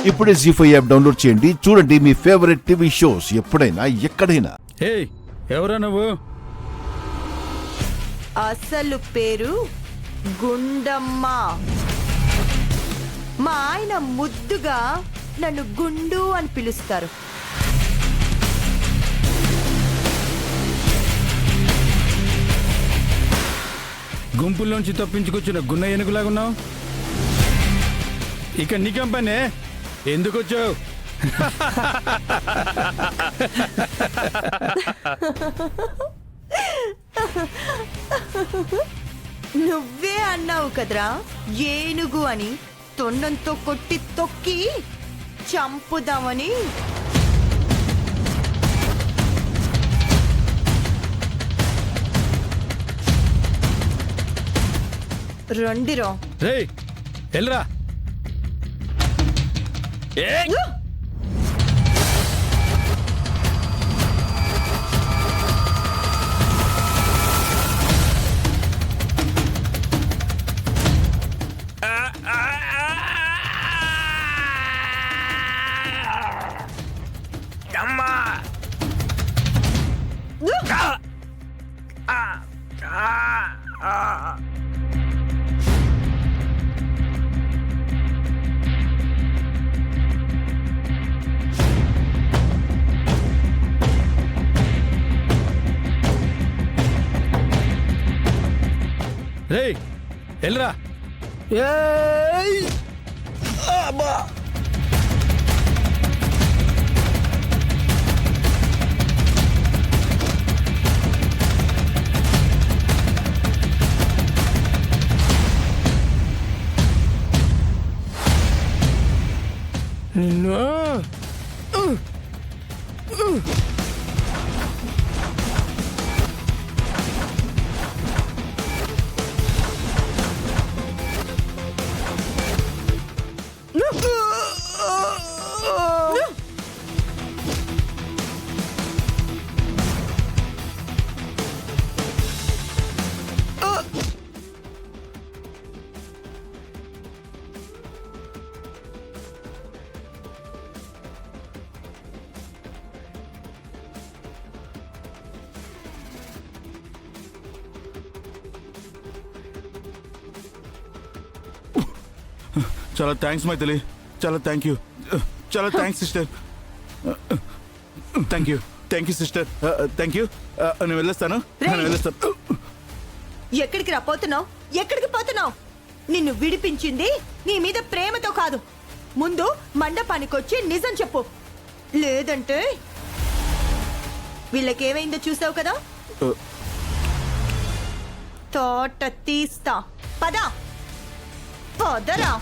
ఇప్పుడే జీ5 app download చేయండి. చూడండి మీ ఫేవరెట్ టీవీ షోస్ ఎప్పుడైనా ఎక్కడైనా. ఎవరా నువ్వు? అసలు పేరు గుండమ్మ. మా ఆయన ముద్దుగా నన్ను గుండు అని పిలుస్తారు. గుంపుల్లోంచి తప్పించుకొచ్చిన గున్న ఏనుగులాగున్నావు. ఇక నీకేం పనే? ఎందుకు వచ్చావు? నువ్వే అన్నావు కదరా ఏనుగు అని. తొండంతో కొట్టి తొక్కి చంపుదామని. రండిరా. రేయ్ ఎల్రా. రేయ్ ఎల్రా. నిన్ను చాలా థ్యాంక్స్ మైథిలి. చాలా థ్యాంక్ యూ. చాలా thanks sister. Thank you sister. Thank you. నేను వెళ్ళొస్తాను. ఎక్కడికి రా పోతున్నావు? ఎక్కడికి పోతున్నావు? నిన్ను విడిపించింది నీ మీద ప్రేమతో కాదు. ముందు మండపానికొచ్చి నిజం చెప్పు, లేదంటే వీళ్ళకేమైందో చూసావు కదా, తోట తీస్తా. పదా పదరా.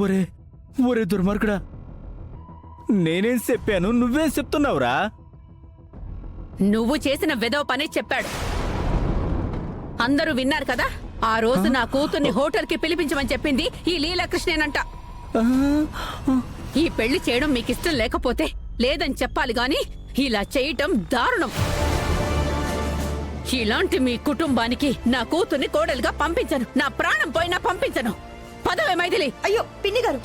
ఒరే ఒరే దుర్మార్గుడా, నేనేం చెప్పాను? నువ్వేం చెప్తున్నావురా? నువ్వు చేసిన వెధవ పని చెప్పాడు. అందరూ విన్నారు కదా. ఆ రోజు నా కూతుర్ని హోటల్కి పిలిపించమని చెప్పింది ఈ లీలాకృష్ణేనంట. ఈ పెళ్లి చేయడం మీకు ఇష్టం లేకపోతే లేదని చెప్పాలి గాని ఇలా చేయటం దారుణం. ఇలాంటి మీ కుటుంబానికి నా కూతుర్ని కోడలుగా పంపించను. నా ప్రాణం పోయినా పంపించను. పదవే మైథిలి. అయ్యో పిన్ని గారు,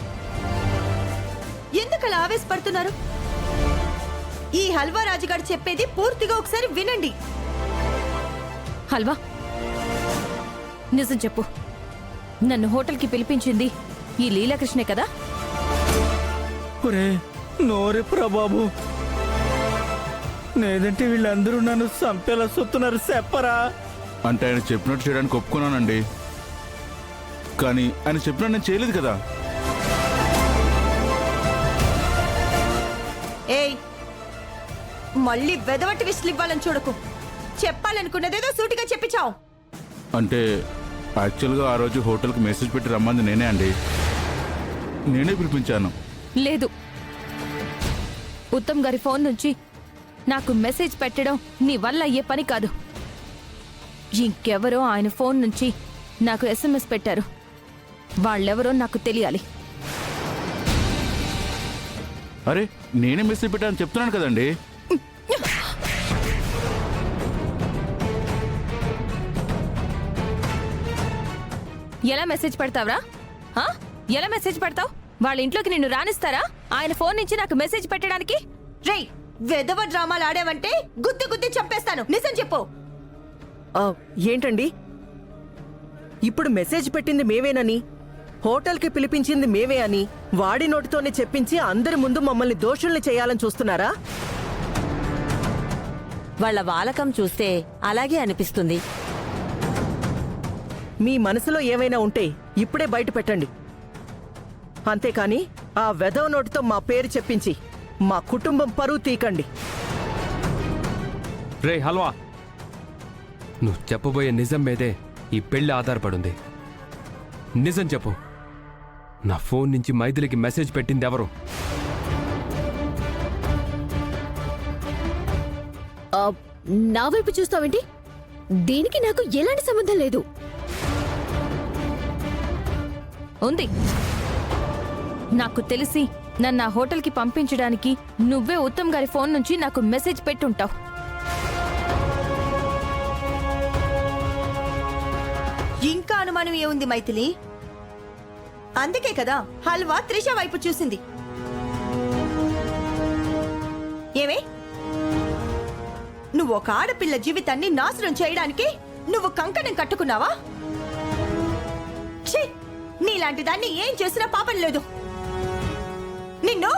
ఎందుకలా ఆవేశపడుతున్నారు? ఈ హల్వా రాజుగారు చెప్పేది పూర్తిగా ఒకసారి వినండి. హల్వా, నిజం చెప్పు. నన్ను హోటల్కి పిలిపించింది ఈ లీలాకృష్ణే కదా? ఒరే నోరెప్పురా బాబు, లేదంటే వీళ్ళందరూ నన్ను చంపేలా సొత్తున్నారు. చెప్పరా. అంటే ఆయన చెప్పినట్టు చేయడానికి ఒప్పుకున్నానండి, కానీ ఆయన చెప్పినట్టు నేను చేయలేదు కదా. ఏయ్, మళ్ళీ వెదవట్టి విషలు ఇవ్వాలని చూడకు. చెప్పాలనుకున్నదేదో సూటిగా చెప్పిచావు. అంటే యాక్చువల్గా ఆ రోజు హోటల్కి మెసేజ్ పెట్టి రమ్మంది నేనే అండి. నేనే పిలిపించాను. లేదు, ఉత్తమ్ గారి ఫోన్ నుంచి నాకు మెసేజ్ పెట్టడం నీ వల్ల అయ్యే పని కాదు. ఇంకెవరో ఆయన ఫోన్ నుంచి నాకు SMS పెట్టారు. వాళ్ళెవరో నాకు తెలియాలి. అరే నేనే మెసేజ్ పెట్టాను చెప్తున్నాను కదండి. ఎలా మెసేజ్ పెడతావరా? ఆ? ఎలా మెసేజ్ పెడతావు? వాళ్ళ ఇంట్లోకి నిన్ను రానిస్తారా ఆయన ఫోన్ నుంచి నాకు మెసేజ్ పెట్టడానికి? రేయ్, వెధవ డ్రామాలు ఆడావంటే గుద్ది గుద్ది చంపేస్తాను. నిజం చెప్పు. ఏంటండి ఇప్పుడు మెసేజ్ పెట్టింది మేవేనని, హోటల్కి పిలిపించింది మేవే అని వాడి నోటితోనే చెప్పించి అందరి ముందు మమ్మల్ని దోషుల్ని చేయాలని చూస్తున్నారా? వాళ్ళ వాలకం చూస్తే అలాగే అనిపిస్తుంది. మీ మనసులో ఏమైనా ఉంటే ఇప్పుడే బయట పెట్టండి. అంతేకాని ఆ వెధవ నోటితో మా పేరు చెప్పించి మా కుటుంబం పరువు తీకండి. రే హల్వా, నువ్వు చెప్పబోయే నిజం మీదే ఈ పెళ్లి ఆధారపడుంది. నిజం చెప్పు, నా ఫోన్ నుంచి మైథిలికి మెసేజ్ పెట్టింది ఎవరు? నా వైపు చూస్తావేంటి? దీనికి నాకు ఎలాంటి సంబంధం లేదు. ఉంది. నాకు తెలిసి నన్ను ఆ హోటల్కి పంపించడానికి నువ్వే ఉత్తమ్ గారి ఫోన్ నుంచి నాకు మెసేజ్ పెట్టుంటావు. ఇంకా అనుమానం ఏముంది మైథిలి? అందుకే కదా హల్వా త్రిష వైపు చూసింది. ఏమే, నువ్వు ఒక ఆడపిల్ల జీవితాన్ని నాశనం చేయడానికి నువ్వు కంకణం కట్టుకున్నావా? ఛీ, నీలాంటి దాన్ని ఏం చేసినా పాపం లేదు. నిన్ను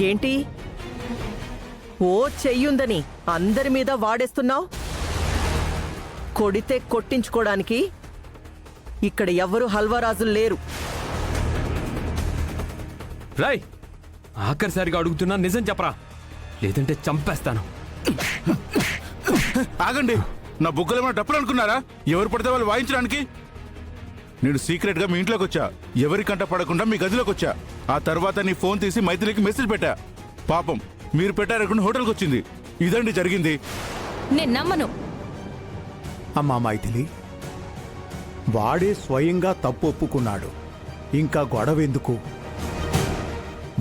ఏంటి ఓ చెయ్యుందని అందరి మీద వాడేస్తున్నావు? కొడితే కొట్టించుకోవడానికి ఇక్కడ ఎవ్వరూ హల్వారాజులు లేరు. రాయ్, ఆఖరిసారిగా అడుగుతున్నా, నిజం చెప్పరా, లేదంటే చంపేస్తాను. ఆగండి, నా బుగ్గలు ఏమైనా డప్పులు అనుకున్నారా? ఎవరు పడితే వాళ్ళు వాయించడానికి? నేను సీక్రెట్ గా మీ ఇంట్లోకి వచ్చా, ఎవరి కంట పడకుండా మీ గదిలోకి వచ్చా. ఆ తర్వాత నీ ఫోన్ తీసి మైథిలికి మెసేజ్ పెట్టా. పాపం మీరు పెట్టారనుకుని హోటల్కి వచ్చింది. ఇదండి జరిగింది. నేను నమ్మను. అమ్మా మైథిలి, వాడే స్వయంగా తప్పు ఒప్పుకున్నాడు. ఇంకా గొడవెందుకు?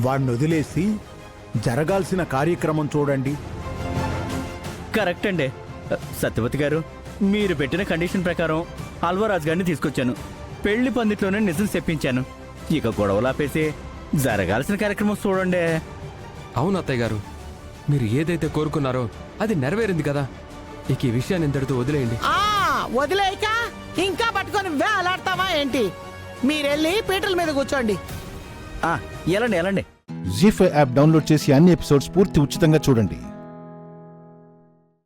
వాడిని వదిలేసి జరగాల్సిన కార్యక్రమం చూడండి. కరెక్ట్ అండి. సత్యవతి గారు, మీరు పెట్టిన కండిషన్ ప్రకారం అల్వరాజ్ గారిని తీసుకొచ్చాను. పెళ్లి పందిట్లోనే నిజం చెప్పించాను. ఇక గొడవలు ఆపేసి జరగాల్సిన కార్యక్రమం చూడండి. అవును అత్తయ్య గారు, మీరు ఏదైతే కోరుకున్నారో అది నెరవేరింది కదా. ఇక ఈ విషయాన్ని ఇంతటితో వదిలేయండి. వదిలేక ఇంకా పట్టుకొని వేలాడతావా ఏంటి? మీరెళ్ళి పీటల మీద కూర్చోండి. ఎలాండి జీ5 యాప్ డౌన్లోడ్ చేసి అన్ని ఎపిసోడ్స్ పూర్తి ఉచితంగా చూడండి.